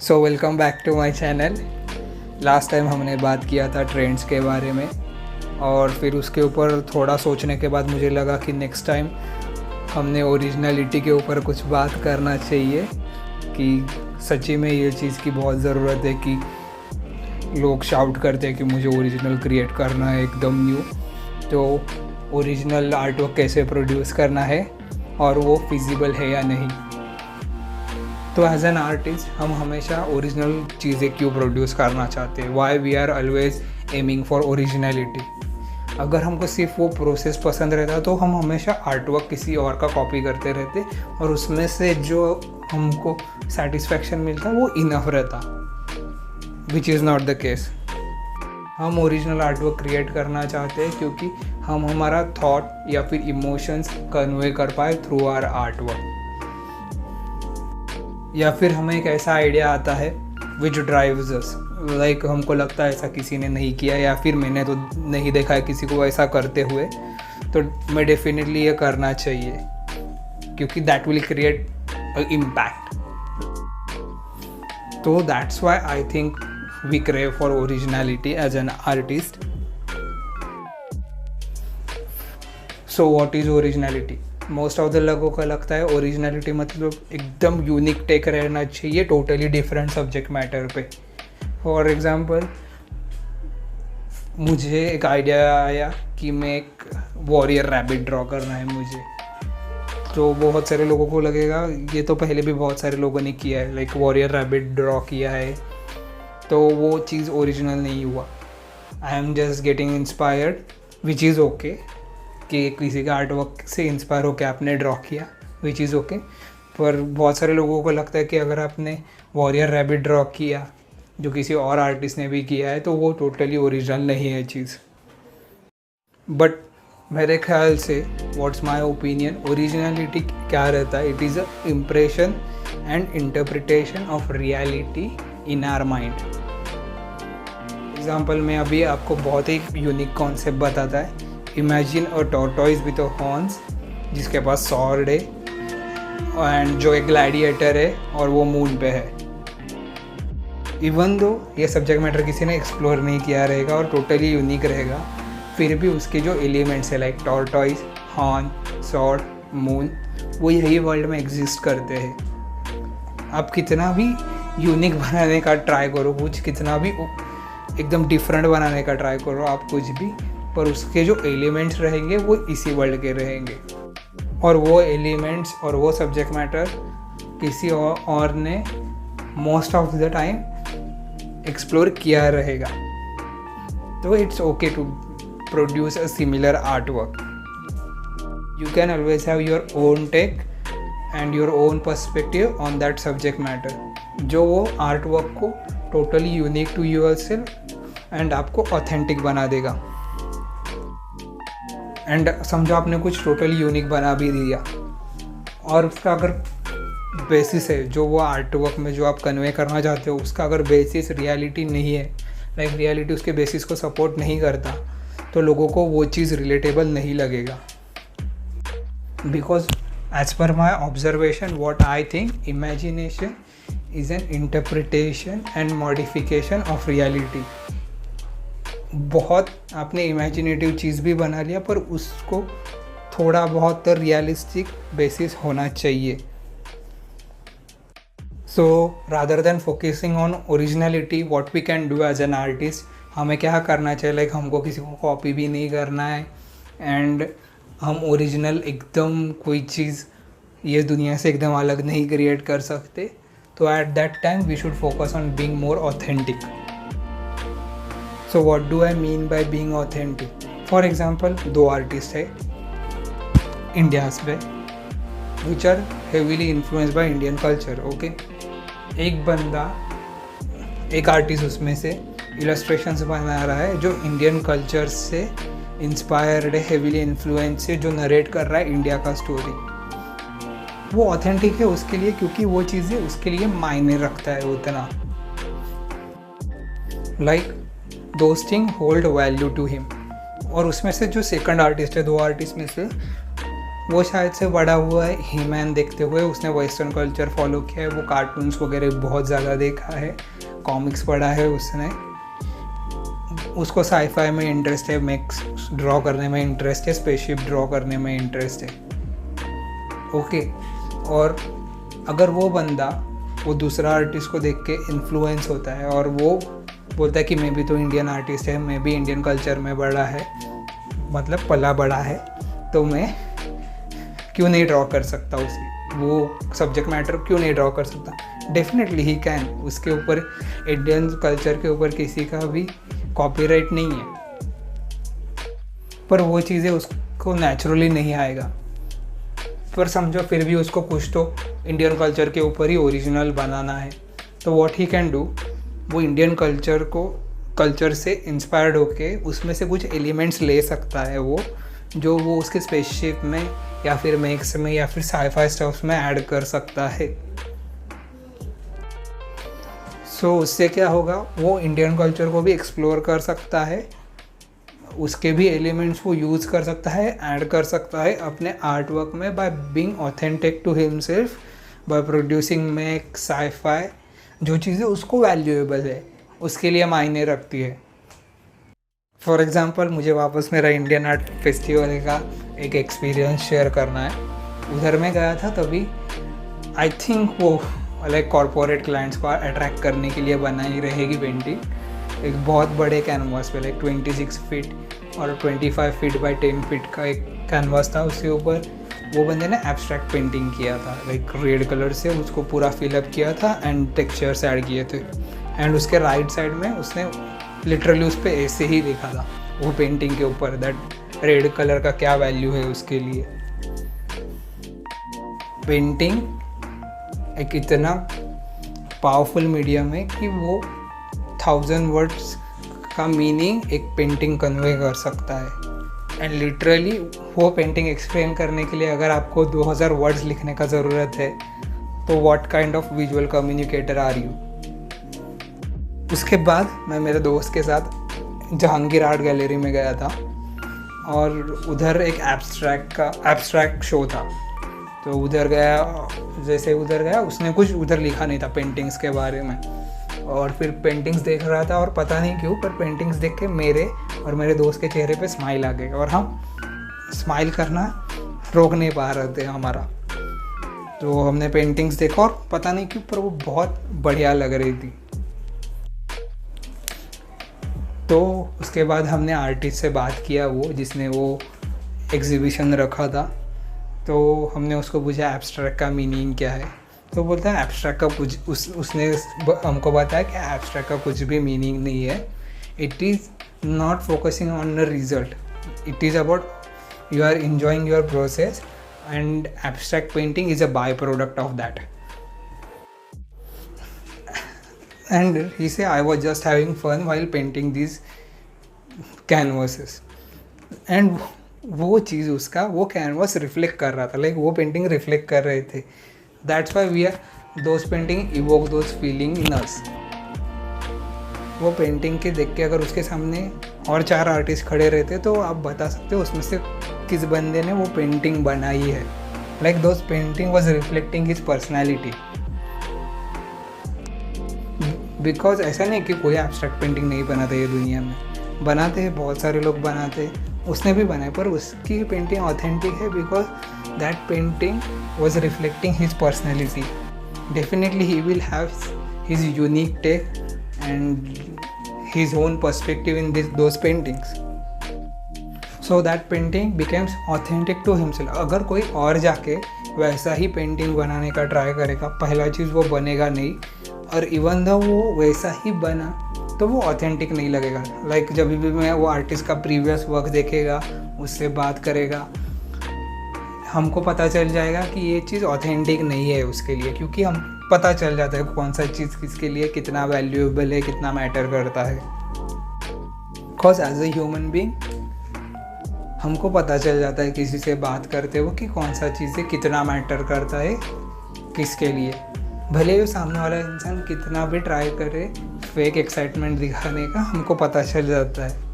So welcome back to my channel. Last time हमने बात किया था ट्रेंड्स के बारे में, और फिर उसके ऊपर थोड़ा सोचने के बाद मुझे लगा कि नेक्स्ट टाइम हमने ओरिजिनलिटी के ऊपर कुछ बात करना चाहिए, कि सच्ची में ये चीज़ की बहुत ज़रूरत है कि लोग शाउट करते हैं कि मुझे ओरिजिनल क्रिएट करना है एकदम न्यू। तो ओरिजिनल आर्टवर्क कैसे प्रोड्यूस करना है और वो फिजिबल है या नहीं। तो एज एन आर्टिस्ट हम हमेशा ओरिजिनल चीज़ें क्यों प्रोड्यूस करना चाहते हैं, why we are always aiming for originality. अगर हमको सिर्फ वो प्रोसेस पसंद रहता तो हम हमेशा आर्टवर्क किसी और का कॉपी करते रहते, और उसमें से जो हमको सेटिस्फैक्शन मिलता वो इनफ रहता, which is not the case. हम ओरिजिनल आर्टवर्क क्रिएट करना चाहते हैं क्योंकि हम हमारा थॉट या फिर इमोशंस कन्वे कर पाए थ्रू आवर आर्टवर्क, या फिर हमें एक ऐसा आइडिया आता है विच ड्राइव्स अस, लाइक हमको लगता है ऐसा किसी ने नहीं किया, या फिर मैंने तो नहीं देखा है किसी को ऐसा करते हुए, तो मैं डेफिनेटली ये करना चाहिए क्योंकि that will create a impact. तो that's why I think we crave for originality as an artist. So what is originality? Most of the लोगों को लगता है ओरिजिनलिटी मतलब एकदम यूनिक टेक रहना चाहिए टोटली डिफरेंट सब्जेक्ट मैटर पे। फॉर एग्ज़ाम्पल, मुझे एक आइडिया आया कि मैं एक वॉरियर रैबिट ड्रॉ करना है मुझे, तो बहुत सारे लोगों को लगेगा ये तो पहले भी बहुत सारे लोगों ने किया है, लाइक वॉरियर रैबिट ड्रॉ किया है, तो वो चीज़ ओरिजिनल नहीं हुआ। I am just getting inspired, which is okay, कि किसी का आर्टवर्क से इंस्पायर होकर आपने ड्रॉ किया, विच इज़ ओके। पर बहुत सारे लोगों को लगता है कि अगर आपने वॉरियर रैबिट ड्रॉ किया जो किसी और आर्टिस्ट ने भी किया है तो वो टोटली ओरिजिनल नहीं है चीज़। बट मेरे ख्याल से, व्हाट्स माय ओपिनियन, ओरिजिनलिटी क्या रहता है? It is a impression and interpretation of reality in our mind. Example में अभी आपको बहुत ही यूनिक कॉन्सेप्ट बताता है। Imagine a tortoise with horns जिसके पास स्वॉर्ड है, एंड जो एक ग्लैडिएटर है और वो मून पे है। इवन दो ये सब्जेक्ट मैटर किसी ने एक्सप्लोर नहीं किया रहेगा और टोटली यूनिक रहेगा, फिर भी उसके जो एलिमेंट्स है like tortoise, horn, sword, moon, वो यही वर्ल्ड में एग्जिस्ट करते हैं। आप कितना भी यूनिक बनाने का ट्राई करो, कुछ कितना भी एकदम डिफरेंट बनाने का ट्राई करो, आप कुछ भी, पर उसके जो एलिमेंट्स रहेंगे वो इसी वर्ल्ड के रहेंगे, और वो एलिमेंट्स और वो सब्जेक्ट मैटर किसी और ने most of the time explore किया रहेगा। तो it's okay to produce a similar art work. You can always have your own take and your own perspective on that subject matter, जो वो आर्ट वर्क को totally unique to yourself and आपको authentic बना देगा। And समझो आपने कुछ totally unique बना भी दिया, और उसका अगर बेसिस है जो वो आर्ट वर्क में जो आप कन्वे करना चाहते हो, उसका अगर बेसिस रियलिटी नहीं है, लाइक रियलिटी उसके बेसिस को सपोर्ट नहीं करता, तो लोगों को वो चीज़ रिलेटेबल नहीं लगेगा। Because as per my observation, what I think, imagination is an interpretation and modification of reality. बहुत आपने इमेजिनेटिव चीज़ भी बना लिया, पर उसको थोड़ा बहुत रियलिस्टिक बेसिस होना चाहिए। So rather than focusing on originality, what we can do as an artist, हमें क्या करना चाहिए? लाइक हमको किसी को कॉपी भी नहीं करना है, एंड हम ओरिजिनल एकदम कोई चीज़ ये दुनिया से एकदम अलग नहीं क्रिएट कर सकते। तो at that time we should focus on being more authentic. So what do I mean by being authentic? For example, दो आर्टिस्ट है इंडियाज़ पे which are heavily influenced by Indian culture, okay? एक बंदा एक artist उसमें से illustrations बना रहा है जो इंडियन कल्चर से इंस्पायर्ड है, हेवीली इन्फ्लुएंस से, जो नरेट कर रहा है इंडिया का स्टोरी। वो ऑथेंटिक है उसके लिए, क्योंकि वो चीज़ें उसके लिए मायने रखता है उतना। Like those thing hold value to him. और उसमें से जो सेकंड आर्टिस्ट है, 2 आर्टिस्ट में से, वो शायद से बड़ा हुआ है ही मैन देखते हुए, उसने वेस्टर्न कल्चर फॉलो किया है, वो कार्टून्स वगैरह बहुत ज़्यादा देखा है, कॉमिक्स पढ़ा है उसने, उसको साईफाई में इंटरेस्ट है, मैक्स ड्रॉ करने में इंटरेस्ट है, स्पेसशिप ड्रॉ करने में इंटरेस्ट है। ओके, और अगर वो बंदा वो दूसरा आर्टिस्ट को देख के इन्फ्लुएंस होता है और वो बोलता है कि मैं भी तो इंडियन आर्टिस्ट है, मैं भी इंडियन कल्चर में बड़ा है, मतलब पला बड़ा है, तो मैं क्यों नहीं ड्रॉ कर सकता उसे, वो सब्जेक्ट मैटर क्यों नहीं ड्रॉ कर सकता। Definitely he can. उसके ऊपर, इंडियन कल्चर के ऊपर किसी का भी कॉपीराइट नहीं है, पर वो चीज़ें उसको नेचुरली नहीं आएगा। पर समझो फिर भी उसको कुछ तो इंडियन कल्चर के ऊपर ही ओरिजिनल बनाना है, तो व्हाट ही कैन डू, वो इंडियन कल्चर से इंस्पायर्ड होके उसमें से कुछ एलिमेंट्स ले सकता है, जो वो उसके स्पेसशिप में या फिर मैक्स में या फिर साईफाई स्टफ्स में ऐड कर सकता है। सो उससे क्या होगा, वो इंडियन कल्चर को भी एक्सप्लोर कर सकता है, उसके भी एलिमेंट्स वो यूज़ कर सकता है, ऐड कर सकता है अपने आर्ट वर्क में, by being authentic to himself, by producing max sci fi, जो चीज़ें उसको वैल्यूएबल है, उसके लिए मायने रखती है। फॉर एग्ज़ाम्पल, मुझे वापस मेरा इंडियन आर्ट फेस्टिवल का एक एक्सपीरियंस शेयर करना है। उधर मैं गया था तभी, आई थिंक वो लाइक कॉरपोरेट क्लाइंट्स को अट्रैक्ट करने के लिए बनाई रहेगी पेंटिंग। एक बहुत बड़े कैनवास पे, लाइक 26 फीट और 25 फीट बाई 10 फीट का एक कैनवास था। उसके ऊपर वो बंदे ने एब्स्ट्रैक्ट पेंटिंग किया था, लाइक रेड कलर से उसको पूरा फिलअप किया था एंड टेक्सचर्स ऐड किए थे। एंड उसके राइट साइड में उसने लिटरली उस पर ऐसे ही लिखा था वो पेंटिंग के ऊपर, दैट रेड कलर का क्या वैल्यू है उसके लिए। पेंटिंग एक इतना पावरफुल मीडियम है कि वो 1000 वर्ड्स का मीनिंग एक पेंटिंग कन्वे कर सकता है। एंड लिटरली वो पेंटिंग एक्सप्लेन करने के लिए अगर आपको 2000 वर्ड्स लिखने का ज़रूरत है, तो what kind of visual communicator are you. उसके बाद मैं मेरे दोस्त के साथ जहांगीर आर्ट गैलरी में गया था और उधर एक एब्स्ट्रैक्ट शो था। तो उधर गया, जैसे उधर गया, उसने कुछ उधर लिखा नहीं था पेंटिंग्स के बारे में, और फिर पेंटिंग्स देख रहा था और पता नहीं क्यों पर पेंटिंग्स देख के मेरे और मेरे दोस्त के चेहरे पे स्माइल आ गई और हम स्माइल करना रोक नहीं पा रहे थे हमारा। तो हमने पेंटिंग्स देखा और पता नहीं क्यों पर वो बहुत बढ़िया लग रही थी। तो उसके बाद हमने आर्टिस्ट से बात किया, वो जिसने वो एग्जीबिशन रखा था। तो हमने उसको पूछा एब्स्ट्रैक्ट का मीनिंग क्या है। तो बोलता है एब्स्ट्रैक्ट का कुछ उसने हमको बताया कि एब्स्ट्रैक्ट का कुछ भी मीनिंग नहीं है। It is not focusing on the result, it is about you are enjoying your process, and abstract painting is a byproduct of that. And he said I was just having fun while painting these canvases. And वो चीज़ उसका वो canvas reflect कर रहा था, like वो painting reflect कर रहे थे। That's why we are those painting evoke those feeling in us. वो पेंटिंग के देख के अगर उसके सामने और 4 आर्टिस्ट खड़े रहते तो आप बता सकते हो उसमें से किस बंदे ने वो पेंटिंग बनाई है। Like those painting was reflecting his personality. Because ऐसा नहीं कि कोई एब्स्ट्रैक्ट पेंटिंग नहीं बनाता ये दुनिया में, बनाते हैं, बहुत सारे लोग बनाते हैं, उसने भी बनाया, पर उसकी पेंटिंग ऑथेंटिक है because that painting was reflecting his personality. Definitely he will have his unique take and his own perspective in those paintings, so that painting becomes authentic to himself. अगर कोई और जाके वैसा ही पेंटिंग बनाने का try करेगा, पहला चीज़ वो बनेगा नहीं, और इवन दो वो वैसा ही बना तो वो ऑथेंटिक नहीं लगेगा। लाइक जब भी मैं वो आर्टिस्ट का प्रीवियस वर्क देखेगा, उससे बात करेगा, हमको पता चल जाएगा कि ये चीज़ ऑथेंटिक नहीं है उसके लिए, क्योंकि हम पता चल जाता है कौन सा चीज़ किसके लिए कितना वैल्यूएबल है, कितना मैटर करता है। Because as a human being हमको पता चल जाता है किसी से बात करते हो कि कौन सा चीज़ कितना मैटर करता है किसके लिए, भले ही सामने वाला इंसान कितना भी ट्राई करे फेक एक्साइटमेंट दिखाने का, हमको पता चल जाता है।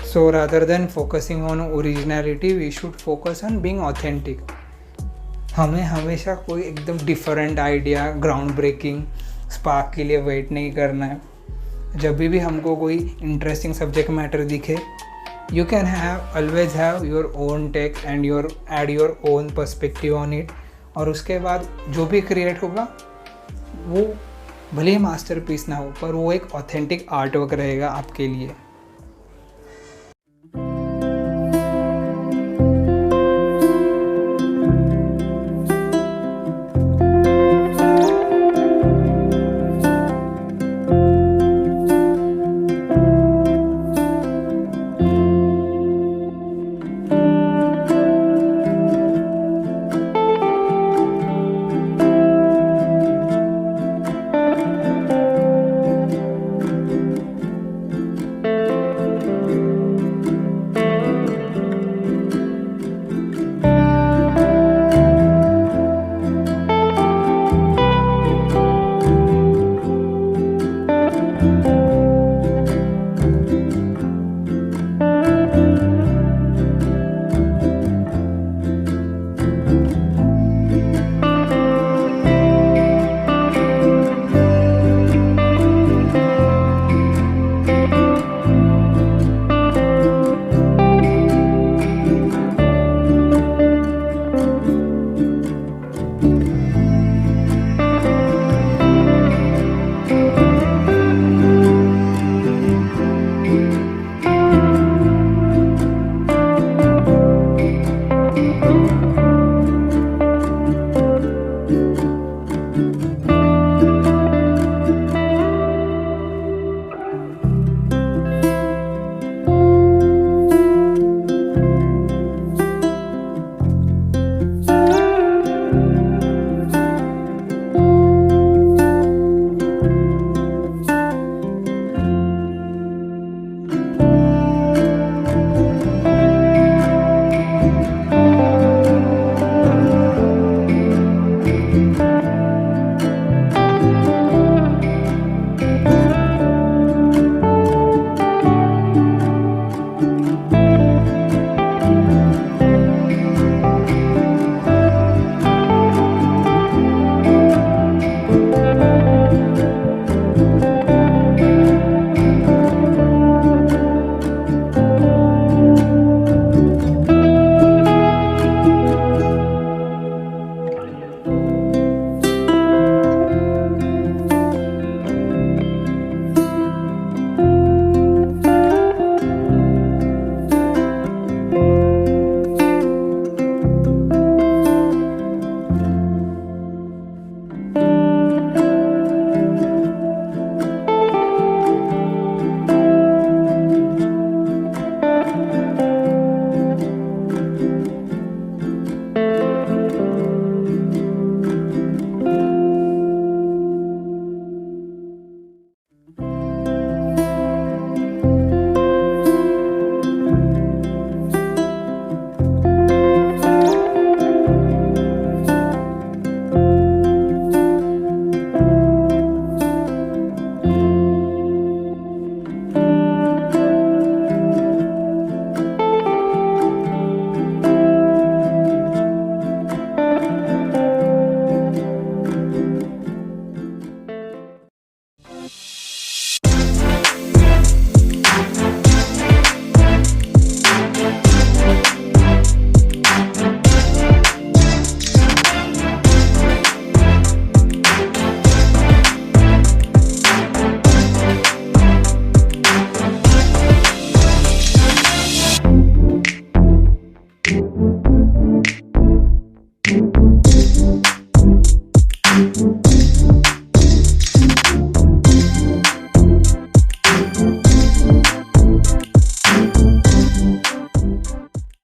So rather than focusing on originality we should focus on being authentic. हमें हमेशा कोई एकदम different idea, ground breaking spark के लिए वेट नहीं करना है। जब भी हमको कोई इंटरेस्टिंग सब्जेक्ट मैटर दिखे, you can always have your own take and add your own perspective on it, और उसके बाद जो भी क्रिएट होगा वो भले ही मास्टरपीस ना हो पर वो एक ऑथेंटिक आर्ट वर्क रहेगा आपके लिए।